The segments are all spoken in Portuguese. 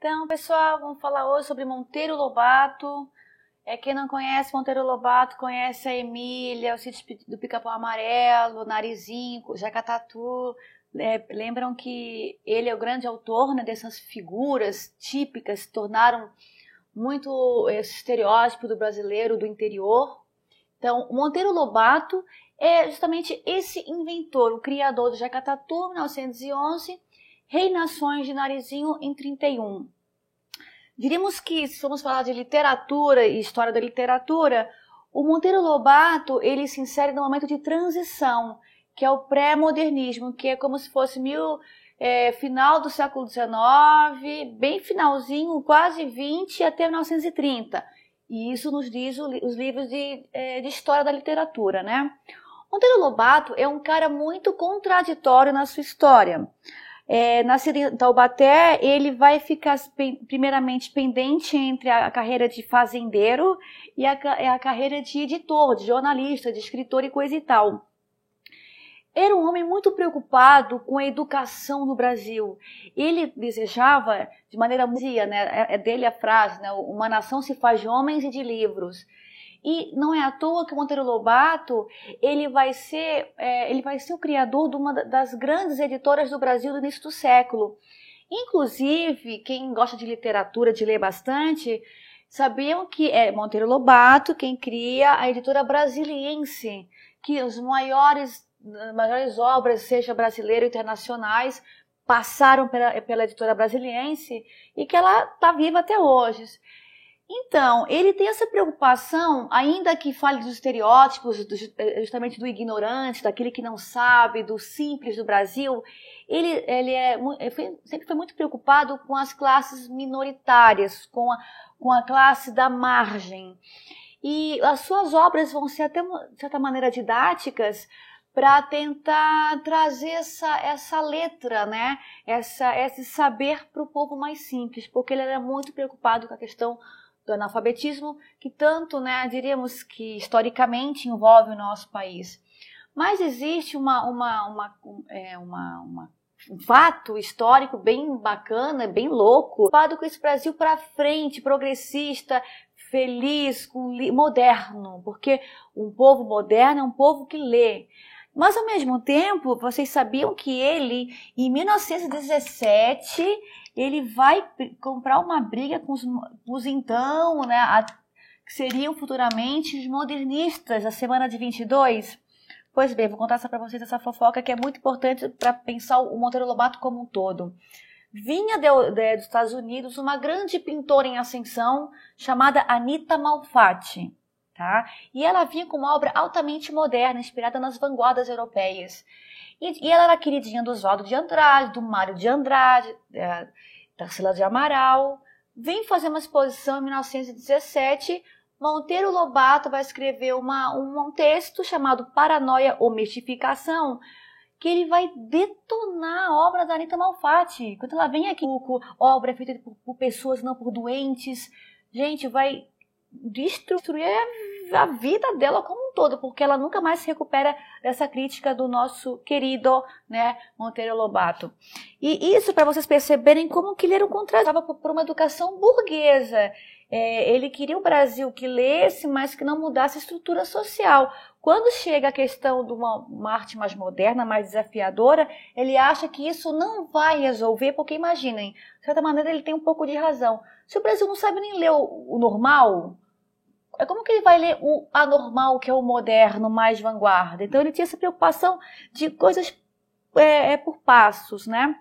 Então, pessoal, vamos falar hoje sobre Monteiro Lobato. Quem não conhece Monteiro Lobato, conhece a Emília, o sítio do Pica-Pau Amarelo, Narizinho, Jacatatu. Lembram que ele é o grande autor, né, dessas figuras típicas que se tornaram muito esse estereótipo do brasileiro do interior. Então, o Monteiro Lobato é justamente esse inventor, o criador do Jacatatu, em 1911, Rei Nações de Narizinho, em 31. Diríamos que, se formos falar de literatura e história da literatura, o Monteiro Lobato ele se insere no momento de transição, que é o pré-modernismo, que é como se fosse final do século XIX, bem finalzinho, quase 20 até 1930. E isso nos diz os livros de história da literatura, né? Monteiro Lobato é um cara muito contraditório na sua história. Nascido em Taubaté, ele vai ficar primeiramente pendente entre a carreira de fazendeiro e a carreira de editor, de jornalista, de escritor e coisa e tal. Era um homem muito preocupado com a educação no Brasil. Ele desejava, de maneira música, né, é dele a frase, né, uma nação se faz de homens e de livros. E não é à toa que o Monteiro Lobato ele vai ser o criador de uma das grandes editoras do Brasil do início do século. Inclusive, quem gosta de literatura, de ler bastante, sabiam que é Monteiro Lobato quem cria a editora Brasiliense, que as maiores obras, seja brasileiras ou internacionais, passaram pela editora Brasiliense e que ela está viva até hoje. Então, ele tem essa preocupação, ainda que fale dos estereótipos, justamente do ignorante, daquele que não sabe, do simples do Brasil, ele sempre foi muito preocupado com as classes minoritárias, com a classe da margem. E as suas obras vão ser até, de certa maneira, didáticas, para tentar trazer essa letra, né? Esse saber para o povo mais simples, porque ele era muito preocupado com a questão do analfabetismo, que tanto, né, diríamos que historicamente envolve o nosso país. Mas existe um fato histórico bem bacana, bem louco, preocupado com esse Brasil para frente, progressista, feliz, moderno, porque um povo moderno é um povo que lê. Mas, ao mesmo tempo, vocês sabiam que ele, em 1917, ele vai comprar uma briga com os então, né, que seriam futuramente os modernistas da Semana de 22? Pois bem, vou contar para vocês essa fofoca que é muito importante para pensar o Monteiro Lobato como um todo. Vinha dos Estados Unidos uma grande pintora em ascensão chamada Anita Malfatti. Tá? E ela vinha com uma obra altamente moderna, inspirada nas vanguardas europeias. E ela era queridinha do Oswaldo de Andrade, do Mário de Andrade, da Tarsila de Amaral. Vem fazer uma exposição em 1917. Monteiro Lobato vai escrever um texto chamado Paranoia ou Mistificação, que ele vai detonar a obra da Anita Malfatti. Quando ela vem aqui, obra feita por pessoas, não por doentes, gente, vai destruir a vida dela como um todo, porque ela nunca mais se recupera dessa crítica do nosso querido, né, Monteiro Lobato. E isso para vocês perceberem como que ele era o contrário, estava por uma educação burguesa. Ele queria um Brasil que lesse, mas que não mudasse a estrutura social. Quando chega a questão de uma arte mais moderna, mais desafiadora, ele acha que isso não vai resolver, porque imaginem, de certa maneira ele tem um pouco de razão. Se o Brasil não sabe nem ler o normal, como que ele vai ler o anormal, que é o moderno, mais vanguarda? Então ele tinha essa preocupação de coisas por passos, né?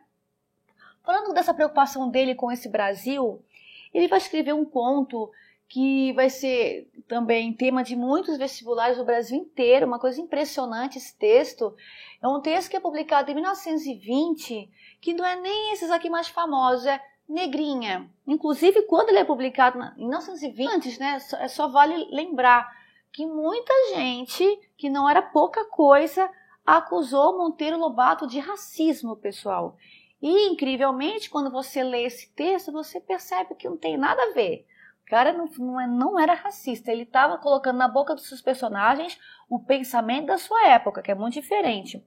Falando dessa preocupação dele com esse Brasil, ele vai escrever um conto que vai ser também tema de muitos vestibulares do Brasil inteiro, uma coisa impressionante esse texto. É um texto que é publicado em 1920, que não é nem esses aqui mais famosos, é Negrinha. Inclusive, quando ele é publicado em 1920, né, só vale lembrar que muita gente, que não era pouca coisa, acusou Monteiro Lobato de racismo, pessoal. E, incrivelmente, quando você lê esse texto, você percebe que não tem nada a ver. O cara não era racista, ele estava colocando na boca dos seus personagens o pensamento da sua época, que é muito diferente.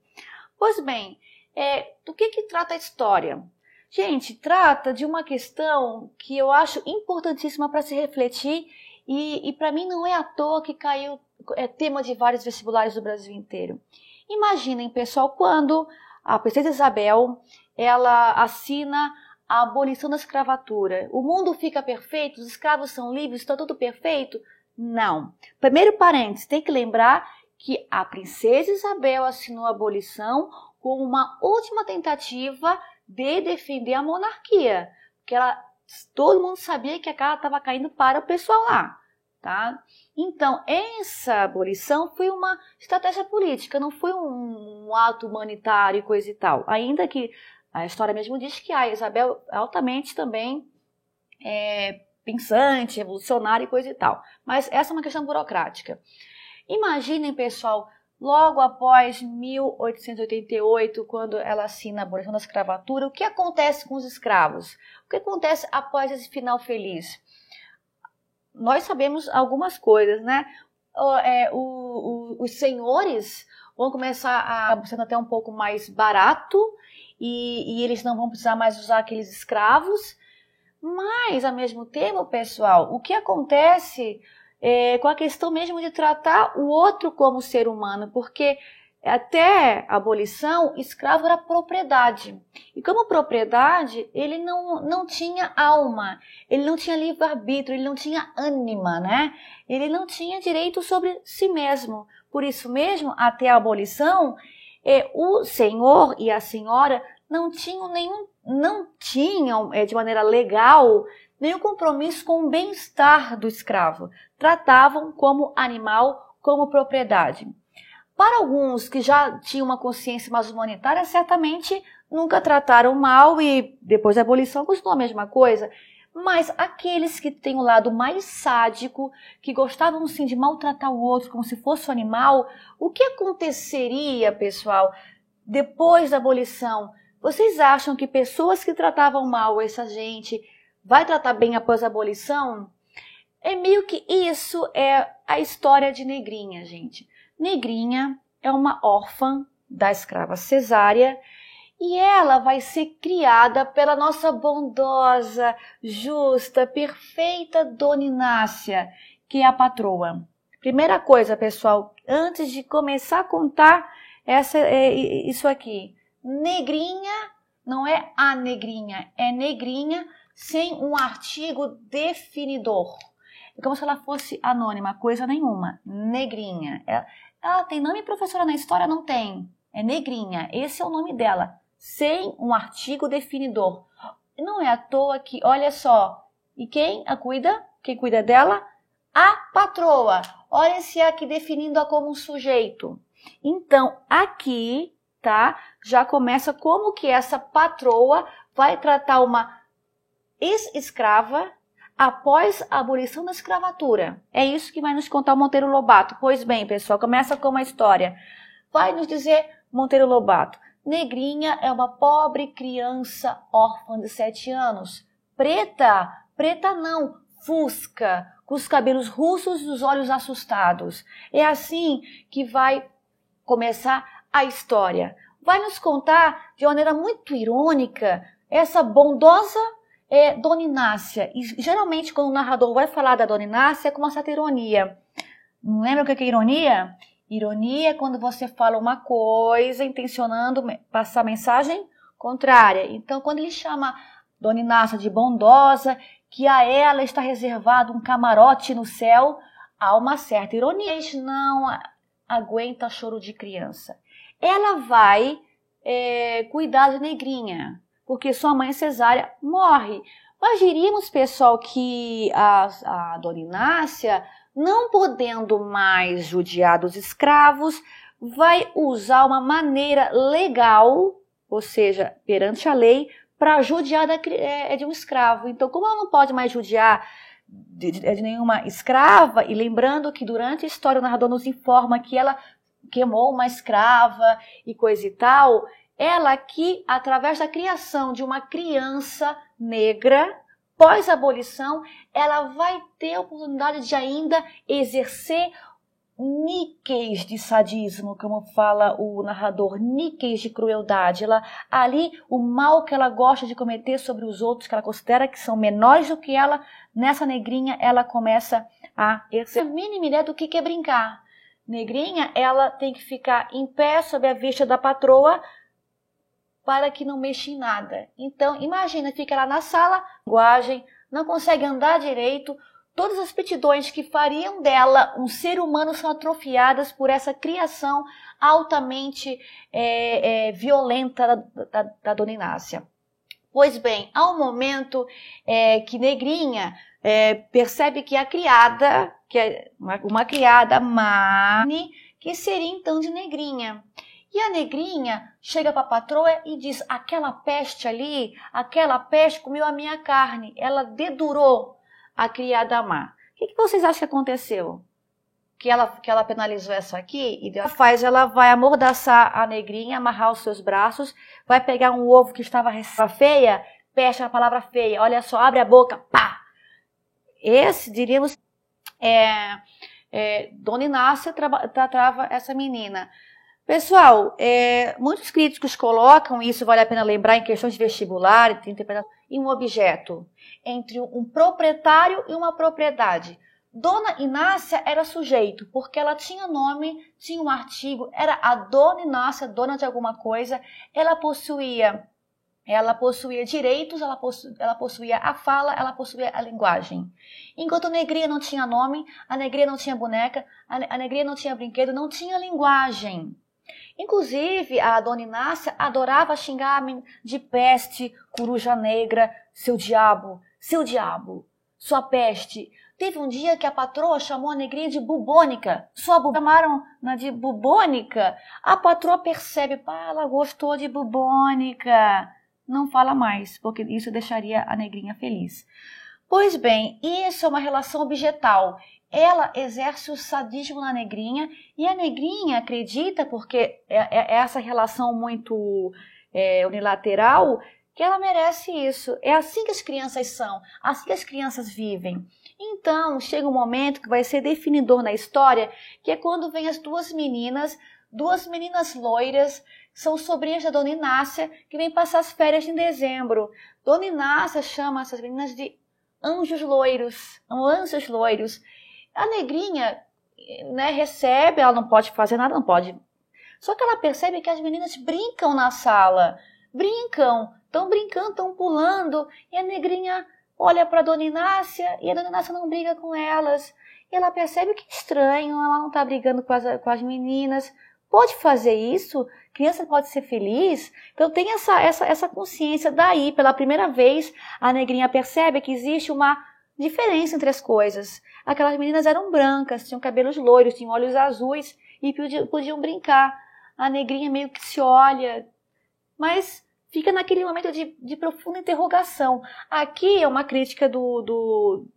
Pois bem, do que trata a história? Gente, trata de uma questão que eu acho importantíssima para se refletir e para mim não é à toa que caiu tema de vários vestibulares do Brasil inteiro. Imaginem, pessoal, quando a princesa Isabel ela assina a abolição da escravatura. O mundo fica perfeito? Os escravos são livres? Está tudo perfeito? Não. Primeiro parênteses, tem que lembrar que a princesa Isabel assinou a abolição como uma última tentativa de defender a monarquia. Porque todo mundo sabia que a casa estava caindo para o pessoal lá. Tá? Então, essa abolição foi uma estratégia política, não foi um ato humanitário e coisa e tal. Ainda que a história mesmo diz que a Isabel é altamente também pensante, revolucionária e coisa e tal. Mas essa é uma questão burocrática. Imaginem, pessoal, logo após 1888, quando ela assina a abolição da escravatura, o que acontece com os escravos? O que acontece após esse final feliz? Nós sabemos algumas coisas, né? Os senhores vão começar a sendo até um pouco mais barato e eles não vão precisar mais usar aqueles escravos. Mas, ao mesmo tempo, pessoal, o que acontece com a questão mesmo de tratar o outro como ser humano? Porque até a abolição, escravo era propriedade. E como propriedade, ele não tinha alma, ele não tinha livre-arbítrio, ele não tinha ânima, né? Ele não tinha direito sobre si mesmo. Por isso mesmo, até a abolição, o senhor e a senhora não tinham de maneira legal nenhum compromisso com o bem-estar do escravo. Tratavam como animal, como propriedade. Para alguns que já tinham uma consciência mais humanitária, certamente nunca trataram mal e depois da abolição continuou a mesma coisa. Mas aqueles que têm o lado mais sádico, que gostavam sim de maltratar o outro como se fosse um animal, o que aconteceria, pessoal, depois da abolição? Vocês acham que pessoas que tratavam mal essa gente vai tratar bem após a abolição? É meio que isso é a história de Negrinha, gente. Negrinha é uma órfã da escrava Cesária e ela vai ser criada pela nossa bondosa, justa, perfeita Dona Inácia, que é a patroa. Primeira coisa, pessoal, antes de começar a contar isso aqui, Negrinha não é a Negrinha, é Negrinha sem um artigo definidor. É como se ela fosse anônima, coisa nenhuma. Negrinha. Ela tem nome, professora, na história? Não tem. É Negrinha. Esse é o nome dela. Sem um artigo definidor. Não é à toa que, olha só. E quem a cuida? Quem cuida dela? A patroa. Olha se aqui definindo-a como um sujeito. Então, aqui, tá? Já começa como que essa patroa vai tratar uma ex-escrava após a abolição da escravatura. É isso que vai nos contar o Monteiro Lobato. Pois bem, pessoal, começa com uma história. Vai nos dizer Monteiro Lobato: Negrinha é uma pobre criança órfã de 7 anos. Preta? Preta não, fusca, com os cabelos russos e os olhos assustados. É assim que vai começar a história. Vai nos contar de maneira muito irônica essa bondosa Dona Inácia. E geralmente quando o narrador vai falar da Dona Inácia é com uma certa ironia. Não lembra o que é ironia? Ironia é quando você fala uma coisa intencionando passar mensagem contrária. Então quando ele chama Dona Inácia de bondosa, que a ela está reservado um camarote no céu, há uma certa ironia. Mas não aguenta choro de criança. Ela vai cuidar de Negrinha, porque sua mãe Cesária morre. Mas diríamos, pessoal, que a Dona Inácia, não podendo mais judiar dos escravos, vai usar uma maneira legal, ou seja, perante a lei, para judiar de um escravo. Então, como ela não pode mais judiar de nenhuma escrava, e lembrando que durante a história o narrador nos informa que ela queimou uma escrava e coisa e tal, ela aqui, através da criação de uma criança negra, pós-abolição, ela vai ter a oportunidade de ainda exercer níqueis de sadismo, como fala o narrador, níqueis de crueldade. Ali, o mal que ela gosta de cometer sobre os outros, que ela considera que são menores do que ela, nessa negrinha ela começa a ter a mínima ideia do que é brincar. Negrinha, ela tem que ficar em pé sob a vista da patroa para que não mexa em nada. Então, imagina, fica lá na sala, linguagem, não consegue andar direito. Todas as aptidões que fariam dela um ser humano são atrofiadas por essa criação altamente violenta da Dona Inácia. Pois bem, há um momento que Negrinha percebe que a criada, que é uma criada Mani, que seria então de Negrinha. E a Negrinha chega para a patroa e diz, aquela peste ali, aquela peste comeu a minha carne, ela dedurou a criada má. O que vocês acham que aconteceu? Que ela penalizou essa aqui e ela vai amordaçar a Negrinha, amarrar os seus braços, vai pegar um ovo que estava feia, peste a palavra feia, olha só, abre a boca, pá! Esse, diríamos, Dona Inácia trava essa menina. Pessoal, muitos críticos colocam, isso vale a pena lembrar em questões de vestibular, em um objeto, entre um proprietário e uma propriedade. Dona Inácia era sujeito, porque ela tinha nome, tinha um artigo, era a Dona Inácia, dona de alguma coisa, ela possuía direitos, ela possuía a fala, ela possuía a linguagem. Enquanto a Negrinha não tinha nome, a Negrinha não tinha boneca, a Negrinha não tinha brinquedo, não tinha linguagem. Inclusive, a Dona Inácia adorava xingar de peste, coruja negra, seu diabo, sua peste. Teve um dia que a patroa chamou a Negrinha de bubônica. Chamaram-na de bubônica. A patroa percebe, ela gostou de bubônica. Não fala mais, porque isso deixaria a Negrinha feliz. Pois bem, isso é uma relação objetal. Ela exerce o sadismo na Negrinha e a Negrinha acredita, porque é essa relação muito unilateral, que ela merece isso. É assim que as crianças são, assim que as crianças vivem. Então, chega um momento que vai ser definidor na história, que é quando vem as duas meninas loiras, são sobrinhas da Dona Inácia, que vêm passar as férias em dezembro. Dona Inácia chama essas meninas de anjos loiros. A Negrinha, recebe, ela não pode fazer nada, não pode. Só que ela percebe que as meninas brincam na sala. Estão brincando, estão pulando. E a Negrinha olha para a Dona Inácia e a Dona Inácia não briga com elas. E ela percebe que é estranho, ela não está brigando com as meninas. Pode fazer isso? Criança pode ser feliz? Então tem essa consciência. Daí, pela primeira vez, a Negrinha percebe que existe uma diferença entre as coisas. Aquelas meninas eram brancas, tinham cabelos loiros, tinham olhos azuis e podiam brincar. A Negrinha meio que se olha, mas fica naquele momento de profunda interrogação. Aqui é uma crítica do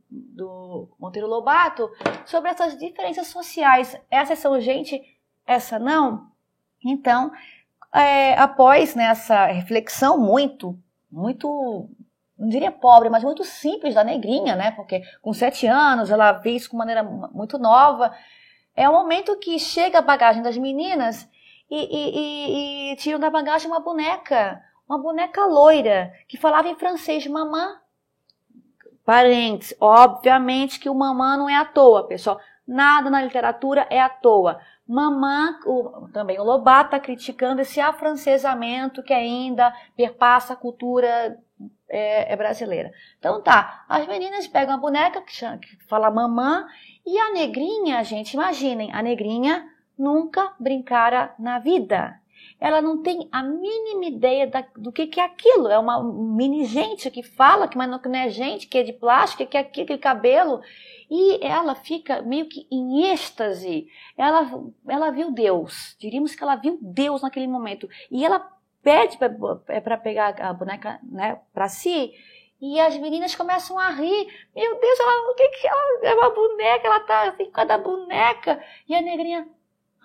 Monteiro Lobato sobre essas diferenças sociais. Essas são gente, essa não. Então, após essa reflexão muito, não diria pobre, mas muito simples da Negrinha, porque com 7 anos ela vê isso de maneira muito nova, é o momento que chega a bagagem das meninas e tiram da bagagem uma boneca loira, que falava em francês, mamã. Parênteses, obviamente que o mamã não é à toa, pessoal. Nada na literatura é à toa. Mamã, também o Lobato está criticando esse afrancesamento que ainda perpassa a cultura brasileira. Então tá, as meninas pegam a boneca que fala mamã e a Negrinha, gente, imaginem, a Negrinha nunca brincara na vida. Ela não tem a mínima ideia do que é aquilo. É uma mini gente que fala, mas não é gente, que é de plástico, que é aquele cabelo. E ela fica meio que em êxtase. Ela viu Deus. Diríamos que ela viu Deus naquele momento. E ela pede para pegar a boneca, para si. E as meninas começam a rir. Meu Deus, o que ela é uma boneca? Ela tá assim com cada boneca. E a Negrinha,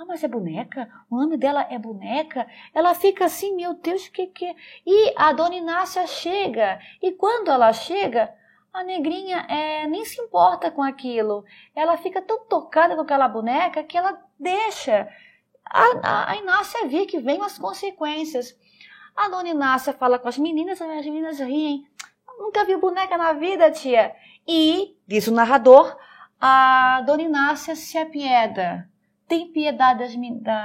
mas é boneca? O nome dela é boneca? Ela fica assim, meu Deus, o que é? E a Dona Inácia chega. E quando ela chega, a negrinha nem se importa com aquilo. Ela fica tão tocada com aquela boneca que ela deixa a Inácia vir, que vem as consequências. A dona Inácia fala com as meninas riem. Nunca viu boneca na vida, tia. E, diz o narrador, a dona Inácia se apieda, tem piedade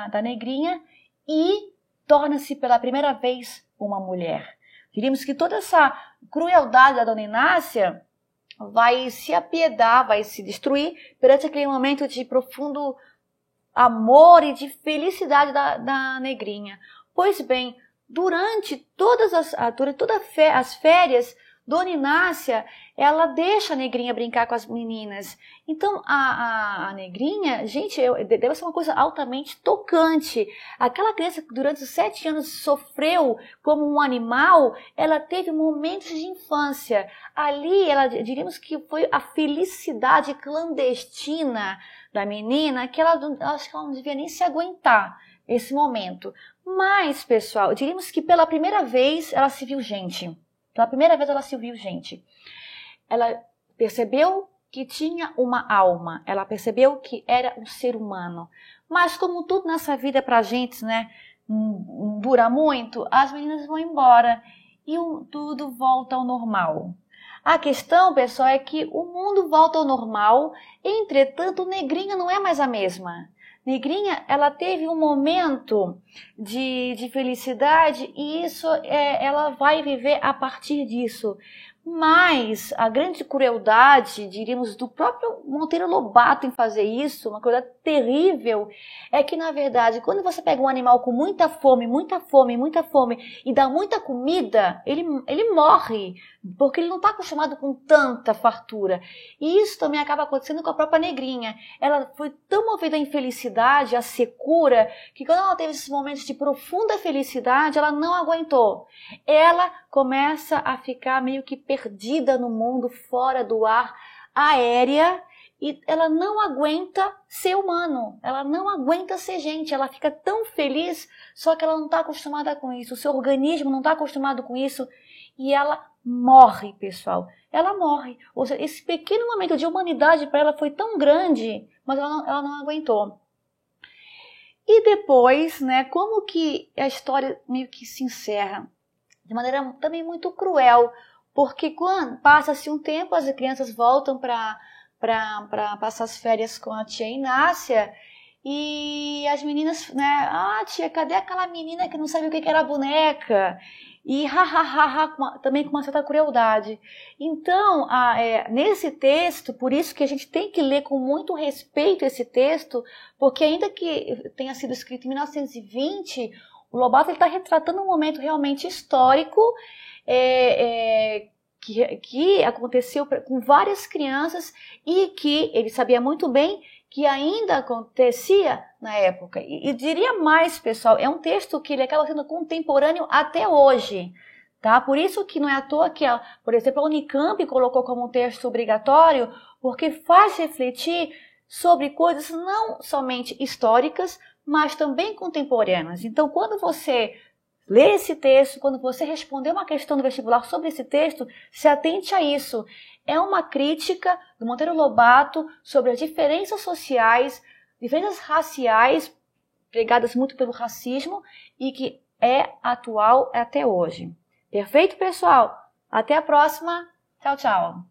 da negrinha e torna-se pela primeira vez uma mulher. Diríamos que toda essa crueldade da dona Inácia vai se apiedar, vai se destruir perante aquele momento de profundo amor e de felicidade da negrinha. Pois bem, durante todas as férias, dona Inácia, ela deixa a negrinha brincar com as meninas. Então, a negrinha, gente, deve ser uma coisa altamente tocante. Aquela criança que durante os 7 anos sofreu como um animal, ela teve momentos de infância. Ali, diríamos que foi a felicidade clandestina da menina, que acho que ela não devia nem se aguentar esse momento. Mas, pessoal, diríamos que pela primeira vez ela se viu gente. Pela primeira vez ela se viu gente. Ela percebeu que tinha uma alma. Ela percebeu que era um ser humano. Mas como tudo nessa vida pra gente, né, não dura muito, as meninas vão embora e tudo volta ao normal. A questão, pessoal, é que o mundo volta ao normal, entretanto, Negrinha não é mais a mesma. Negrinha, ela teve um momento de felicidade e isso ela vai viver a partir disso. Mas a grande crueldade, diríamos, do próprio Monteiro Lobato em fazer isso, uma coisa terrível, é que, na verdade, quando você pega um animal com muita fome e dá muita comida, ele morre, porque ele não está acostumado com tanta fartura. E isso também acaba acontecendo com a própria Negrinha. Ela foi tão movida à infelicidade, à secura, que quando ela teve esses momentos de profunda felicidade, ela não aguentou. Ela começa a ficar meio que perdida no mundo, fora do ar, aérea, e ela não aguenta ser humano, ela não aguenta ser gente, ela fica tão feliz, só que ela não está acostumada com isso, o seu organismo não está acostumado com isso, e ela morre, pessoal, ela morre. Ou seja, esse pequeno momento de humanidade para ela foi tão grande, mas ela não aguentou. E depois, né, como que a história meio que se encerra? De maneira também muito cruel, porque quando passa-se um tempo, as crianças voltam para passar as férias com a tia Inácia, e as meninas, né, tia, cadê aquela menina que não sabe o que era boneca? E também com uma certa crueldade. Então, nesse texto, por isso que a gente tem que ler com muito respeito esse texto, porque ainda que tenha sido escrito em 1920, o Lobato está retratando um momento realmente histórico que aconteceu com várias crianças e que ele sabia muito bem que ainda acontecia na época. E diria mais, pessoal, é um texto que ele acaba sendo contemporâneo até hoje. Tá? Por isso que não é à toa que, por exemplo, a Unicamp colocou como um texto obrigatório, porque faz refletir sobre coisas não somente históricas, mas também contemporâneas. Então, quando você lê esse texto, quando você responder uma questão do vestibular sobre esse texto, se atente a isso. É uma crítica do Monteiro Lobato sobre as diferenças sociais, diferenças raciais, pregadas muito pelo racismo e que é atual até hoje. Perfeito, pessoal? Até a próxima. Tchau, tchau.